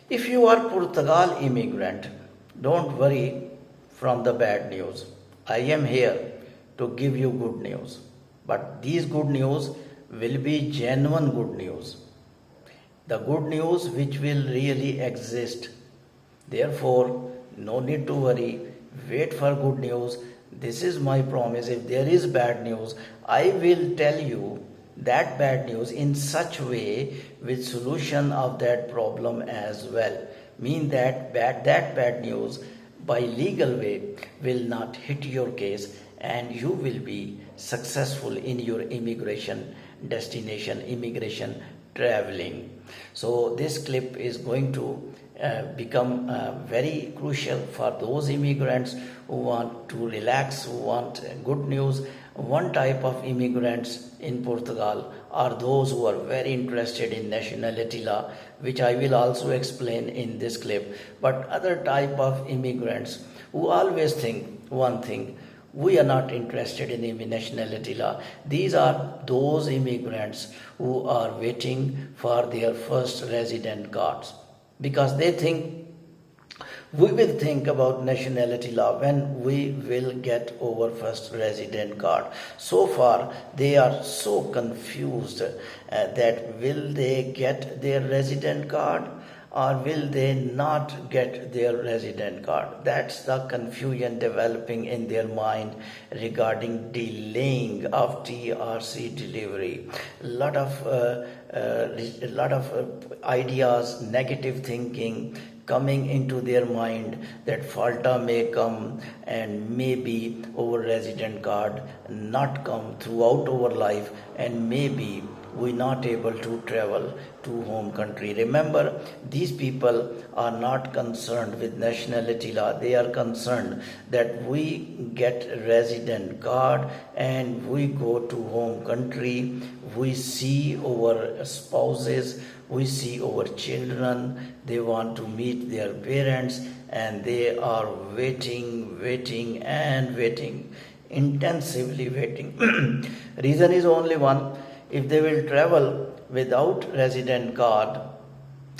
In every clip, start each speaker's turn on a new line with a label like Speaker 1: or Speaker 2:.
Speaker 1: If you are Portugal immigrant, don't worry from the bad news. I am here to give you good news. But these good news will be genuine good news. The good news which will really exist. Therefore, no need to worry. Wait for good news. This is my promise. If there is bad news, I will tell you that bad news in such way with solution of that problem as well. Mean that bad news by legal way will not hit your case and you will be successful in your immigration destination, immigration traveling. So this clip is going to become very crucial for those immigrants who want to relax, who want good news. One type of immigrants in Portugal are those who are very interested in nationality law, which I will also explain in this clip. But other type of immigrants who always think one thing, we are not interested in nationality law. These are those immigrants who are waiting for their first resident cards because they think we will think about nationality law when we will get our first resident card. So far, they are so confused that will they get their resident card or will they not get their resident card? That's the confusion developing in their mind regarding delaying of TRC delivery. A lot of ideas, negative thinking coming into their mind that falta may come and maybe our resident card not come throughout our life and maybe we not able to travel to home country. Remember, these people are not concerned with nationality law. They are concerned that we get resident card and we go to home country. We see our spouses, we see our children. They want to meet their parents and they are waiting, intensively waiting. Reason is only one. If they will travel without resident card,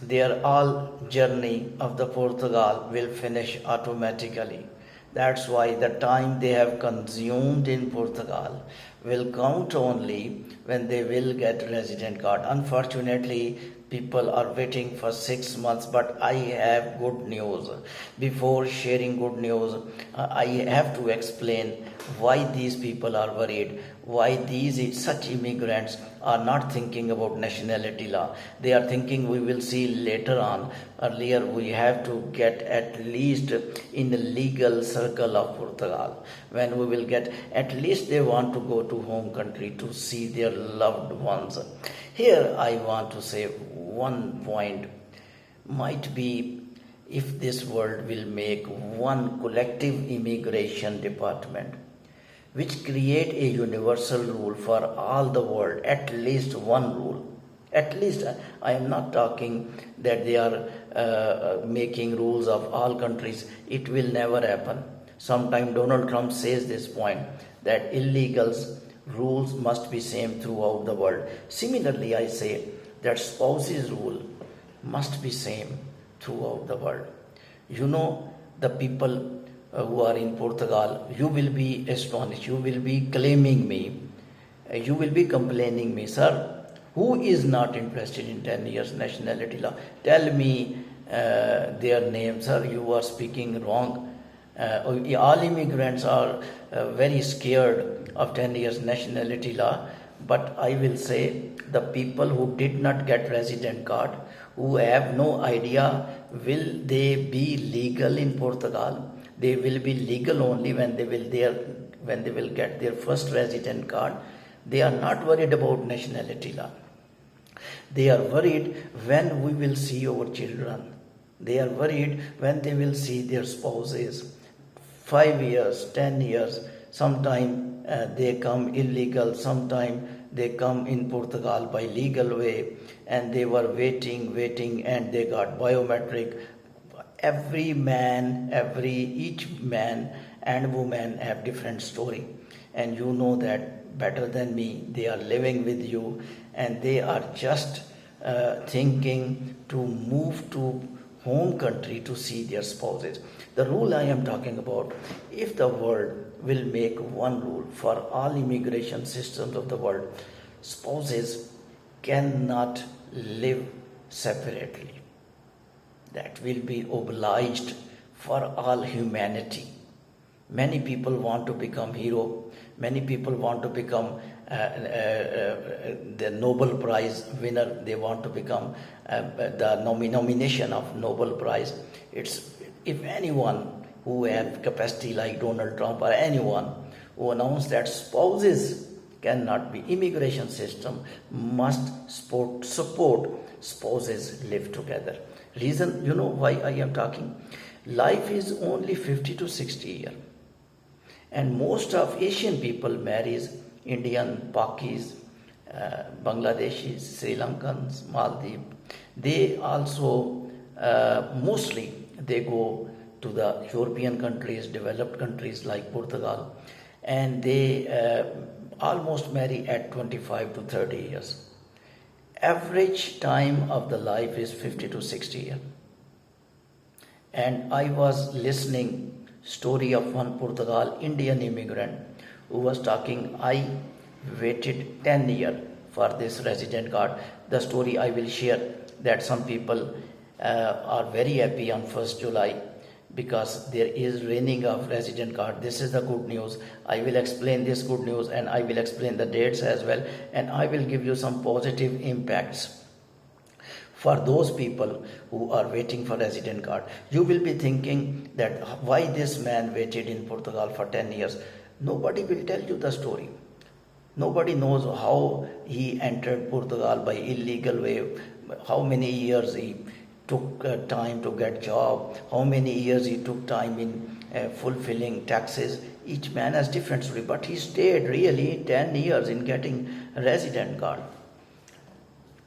Speaker 1: their all journey of the Portugal will finish automatically. That's why the time they have consumed in Portugal will count only when they will get resident card. Unfortunately, people are waiting for 6 months, but I have good news. Before sharing good news, I have to explain why these people are worried, why such immigrants are not thinking about nationality law. They are thinking we will see later on. Earlier we have to get at least in the legal circle of Portugal. When we will get, at least they want to go to home country to see their loved ones. Here I want to say one point. Might be if this world will make one collective immigration department which create a universal rule for all the world, at least one rule. At least, I am not talking that they are making rules of all countries. It will never happen. Sometime Donald Trump says this point that illegals rules must be same throughout the world. Similarly, I say that spouses rule must be same throughout the world. You know, the people who are in Portugal, you will be astonished, you will be claiming me, you will be complaining me, sir, who is not interested in 10 years nationality law? Tell me their name, sir, you are speaking wrong. All immigrants are very scared of 10 years nationality law, but I will say the people who did not get resident card, who have no idea will they be legal in Portugal. They will be legal only when they will get their first resident card. They are not worried about nationality law. They are worried when we will see our children. They are worried when they will see their spouses. 5 years, 10 years, sometime they come illegal, sometime they come in Portugal by legal way and they were waiting and they got biometric. Each man and woman have different story, and you know that better than me. They are living with you and they are just thinking to move to home country to see their spouses. The rule I am talking about, if the world will make one rule for all immigration systems of the world, spouses cannot live separately. That will be obliged for all humanity. Many people want to become hero. Many people want to become the Nobel Prize winner. They want to become the nomination of Nobel Prize. It's if anyone who have capacity like Donald Trump or anyone who announce that spouses cannot be, immigration system must support spouses live together. Reason, you know why I am talking? Life is only 50 to 60 years. And most of Asian people marries Indian, Pakis, Bangladeshis, Sri Lankans, Maldives. They also mostly they go to the European countries, developed countries like Portugal, and they almost marry at 25 to 30 years. Average time of the life is 50 to 60 years. And I was listening story of one Portugal Indian immigrant who was talking, I waited 10 years for this resident card. The story I will share, that some people are very happy on 1st July because there is raining of resident card. This is the good news. I will explain this good news and I will explain the dates as well, and I will give you some positive impacts for those people who are waiting for resident card. You will be thinking that why this man waited in Portugal for 10 years. Nobody will tell you the story. Nobody knows how he entered Portugal by illegal way, how many years he took time to get job, how many years he took time in fulfilling taxes. Each man has different story, but he stayed really 10 years in getting a resident card.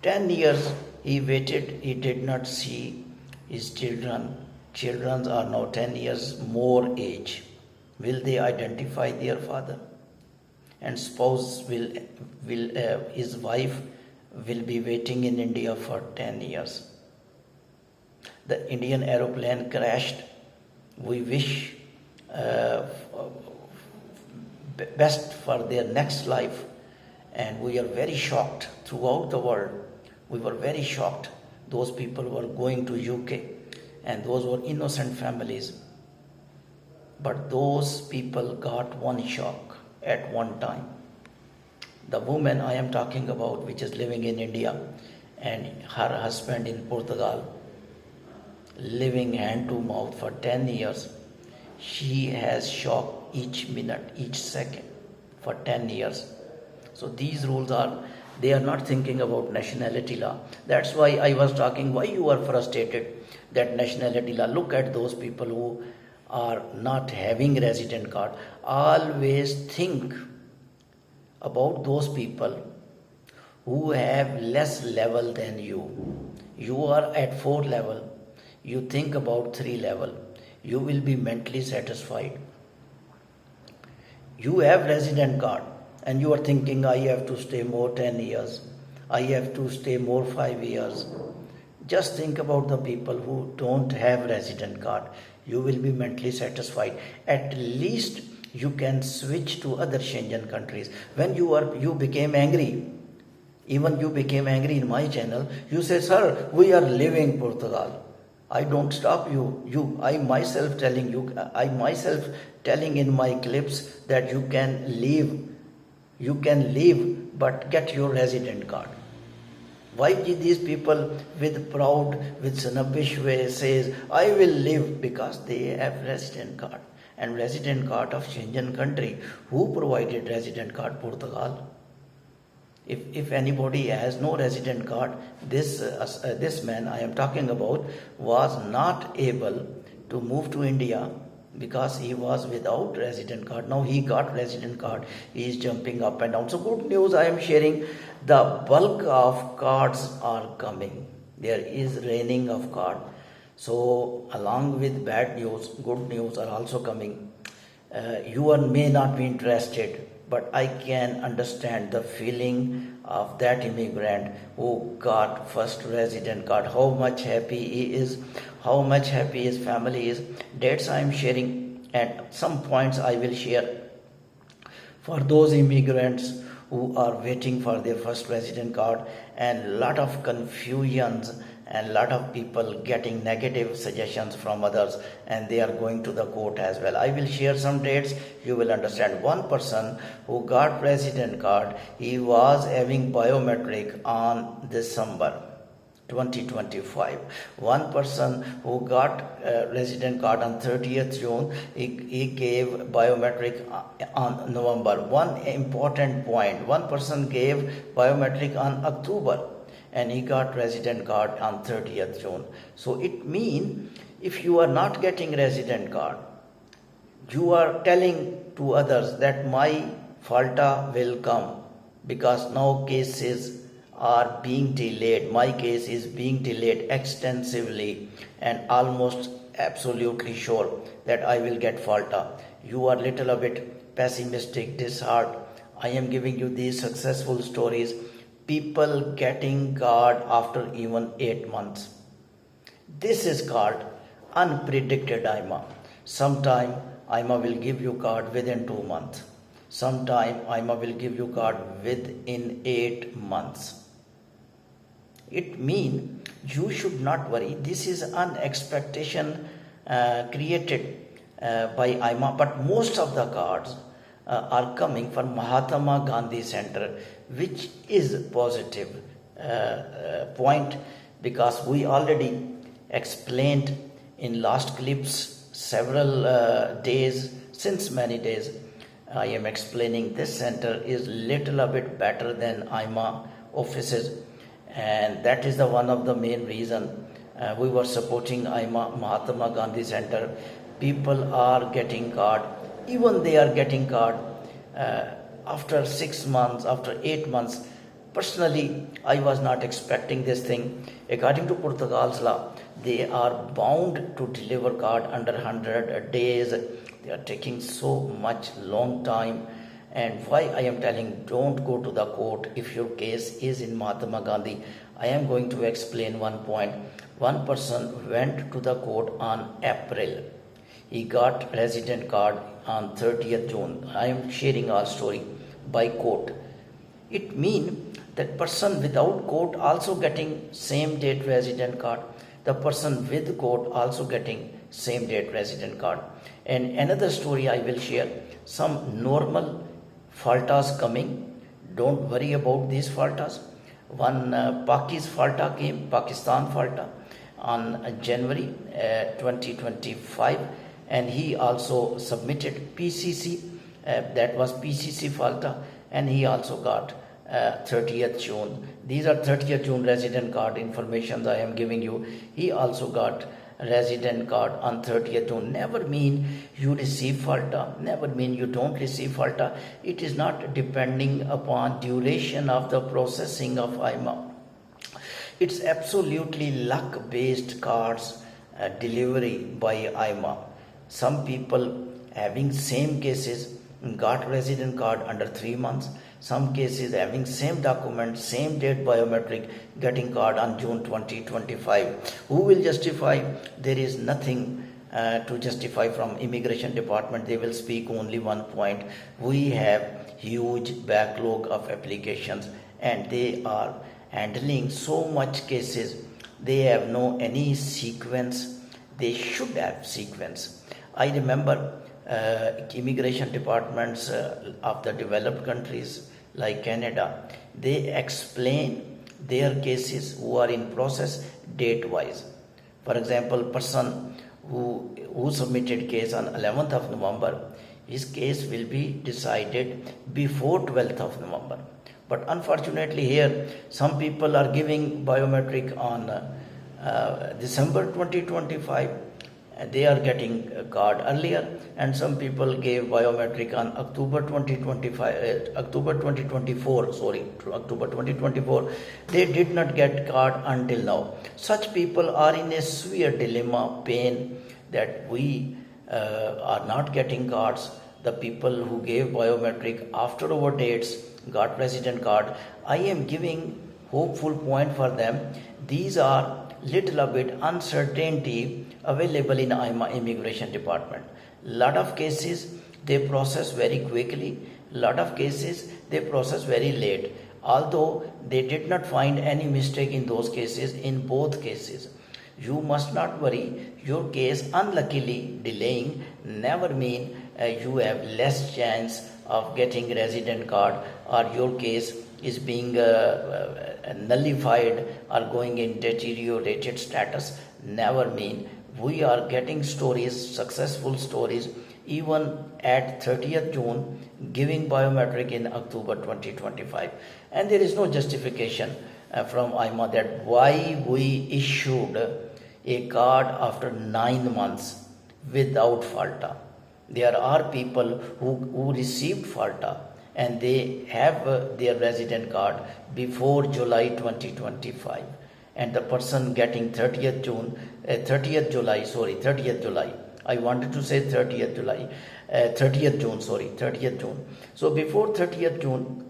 Speaker 1: 10 years he waited, he did not see his children. Children are now 10 years more age. Will they identify their father? And spouse his wife will be waiting in India for 10 years. The Indian aeroplane crashed. We wish best for their next life, and we are very shocked throughout the world. We were very shocked. Those people were going to UK, and those were innocent families. But those people got one shock at one time. The woman I am talking about, which is living in India, and her husband in Portugal, living hand to mouth for 10 years, she has shock each minute, each second for 10 years. So these rules are, they are not thinking about nationality law. That's why I was talking, why you are frustrated that nationality law. Look at those people who are not having resident card. Always think about those people who have less level than you. You are at 4 level. You think about 3 level. You will be mentally satisfied. You have resident card and you are thinking, I have to stay more 10 years. I have to stay more 5 years. Just think about the people who don't have resident card. You will be mentally satisfied. At least you can switch to other Schengen countries. When you became angry, even you became angry in my channel, you say, sir, we are leaving Portugal. I don't stop you. I myself telling in my clips that you can leave, but get your resident card. Why did these people with proud, with snobbish way says, I will leave? Because they have resident card. And resident card of Schengen country. Who provided resident card? Portugal. If anybody has no resident card, this man I am talking about was not able to move to India because he was without resident card. Now he got resident card. He is jumping up and down. So good news I am sharing. The bulk of cards are coming. There is raining of card. So along with bad news, good news are also coming. You may not be interested, but I can understand the feeling of that immigrant who got first resident card. How much happy he is, how much happy his family is. That's I am sharing, and some points I will share for those immigrants who are waiting for their first resident card, and lot of confusions and lot of people getting negative suggestions from others, and they are going to the court as well. I will share some dates, you will understand. One person who got resident card, he was having biometric on December 2025. One person who got resident card on 30th June, he gave biometric on November. One important point, one person gave biometric on October and he got resident card on 30th June. So it means if you are not getting resident card, you are telling to others that my falta will come because now cases are being delayed. My case is being delayed extensively and almost absolutely sure that I will get falta. You are little a bit pessimistic, disheartened. I am giving you these successful stories. People getting card after even 8 months. This is called unpredicted AIMA. Sometime AIMA will give you card within 2 months. Sometime AIMA will give you card within 8 months. It means you should not worry. This is an expectation created by AIMA, but most of the cards are coming from Mahatma Gandhi Center, which is positive point, because we already explained in last clips several days, since many days I am explaining this center is little a bit better than AIMA offices, and that is the one of the main reason we were supporting AIMA Mahatma Gandhi Center. People are getting card, even they are getting card after 6 months, after 8 months. Personally, I was not expecting this thing. According to Portugal's law, they are bound to deliver card under 100 days. They are taking so much long time. And why I am telling don't go to the court if your case is in Mahatma Gandhi, I am going to explain one point. One person went to the court on April. He got resident card on 30th June. I am sharing our story by court. It means that person without court also getting same date resident card. The person with court also getting same date resident card. And another story I will share. Some normal faltas coming. Don't worry about these faltas. One Pakistan falta on January 2025, and he also submitted PCC. That was PCC falta, and he also got 30th June. These are 30th June resident card informations I am giving you. He also got resident card on 30th June. Never mean you receive falta, never mean you don't receive falta. It is not depending upon duration of the processing of AIMA. It's absolutely luck based cards delivery by AIMA. Some people having same cases got resident card under 3 months. Some cases having same document, same date biometric, getting card on June 2025. Who will justify? There is nothing to justify from immigration department. They will speak only one point. We have huge backlog of applications and they are handling so much cases. They have no any sequence. They should have sequence. I remember immigration departments of the developed countries like Canada, they explain their cases who are in process date wise. For example, person who submitted case on 11th of November, his case will be decided before 12th of November. But unfortunately here, some people are giving biometric on December 2025. They are getting a card earlier, and some people gave biometric on October 2024. They did not get card until now. Such people are in a severe dilemma, pain, that we are not getting cards. The people who gave biometric after our dates got resident card, I am giving hopeful point for them. These are little bit uncertainty available in AIMA immigration department. Lot of cases they process very quickly, lot of cases they process very late. Although they did not find any mistake in those cases, in both cases. You must not worry, your case unluckily delaying never mean you have less chance of getting resident card or your case is being nullified or going in deteriorated status, never mean. We are getting stories, successful stories, even at 30th June, giving biometric in October 2025. And there is no justification from AIMA that why we issued a card after 9 months without FALTA. There are people who received FALTA and they have their resident card before July 2025. And the person getting 30th July. I wanted to say 30th June. So before 30th June,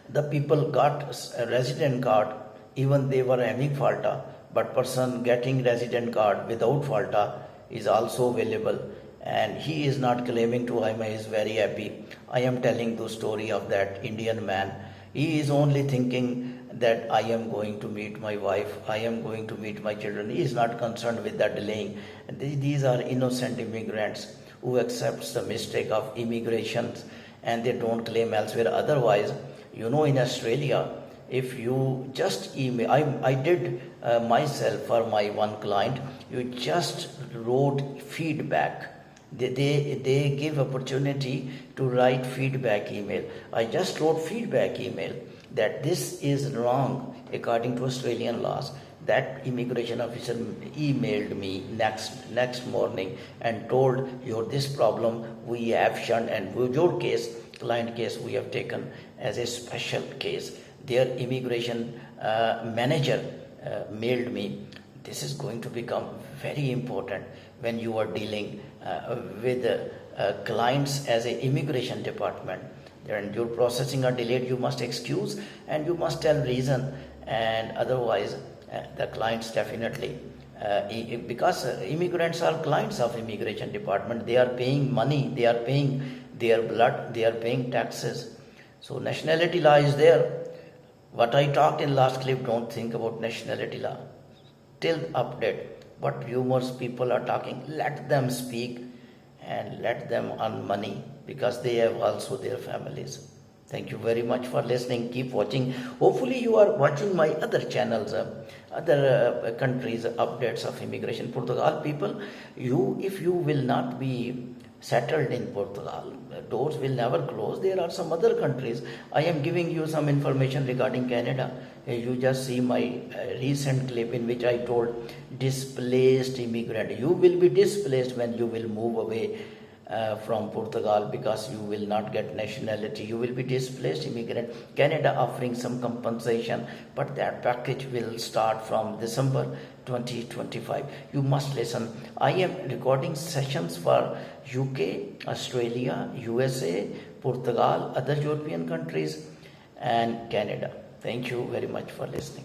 Speaker 1: the people got a resident card, even they were having FALTA, but person getting resident card without FALTA is also available. And he is not claiming to AIMA, he is very happy. I am telling the story of that Indian man. He is only thinking that I am going to meet my wife, I am going to meet my children. He is not concerned with that delaying. These are innocent immigrants who accepts the mistake of immigration and they don't claim elsewhere. Otherwise, in Australia, if you just email, I did myself for my one client, you just wrote feedback. They give opportunity to write feedback email. I just wrote feedback email that this is wrong according to Australian laws. That immigration officer emailed me next morning and told this problem we have shunned and your case, client case, we have taken as a special case. Their immigration manager mailed me. This is going to become very important when you are dealing with clients as an immigration department. And your processing are delayed, you must excuse and you must tell reason, and otherwise the clients definitely because immigrants are clients of immigration department. They are paying money, they are paying their blood, they are paying taxes. So nationality law is there. What I talked in last clip, don't think about nationality law till update. What rumors people are talking, let them speak and let them earn money because they have also their families. Thank you very much for listening. Keep watching. Hopefully you are watching my other channels, other countries updates of immigration. Portugal people, if you will not be settled in Portugal, doors will never close. There are some other countries. I am giving you some information regarding Canada. You just see my recent clip in which I told displaced immigrant. You will be displaced when you will move away from Portugal because you will not get nationality. You will be displaced immigrant. Canada offering some compensation, but that package will start from December 2025. You must listen. I am recording sessions for UK, Australia, USA, Portugal, other European countries and Canada. Thank you very much for listening.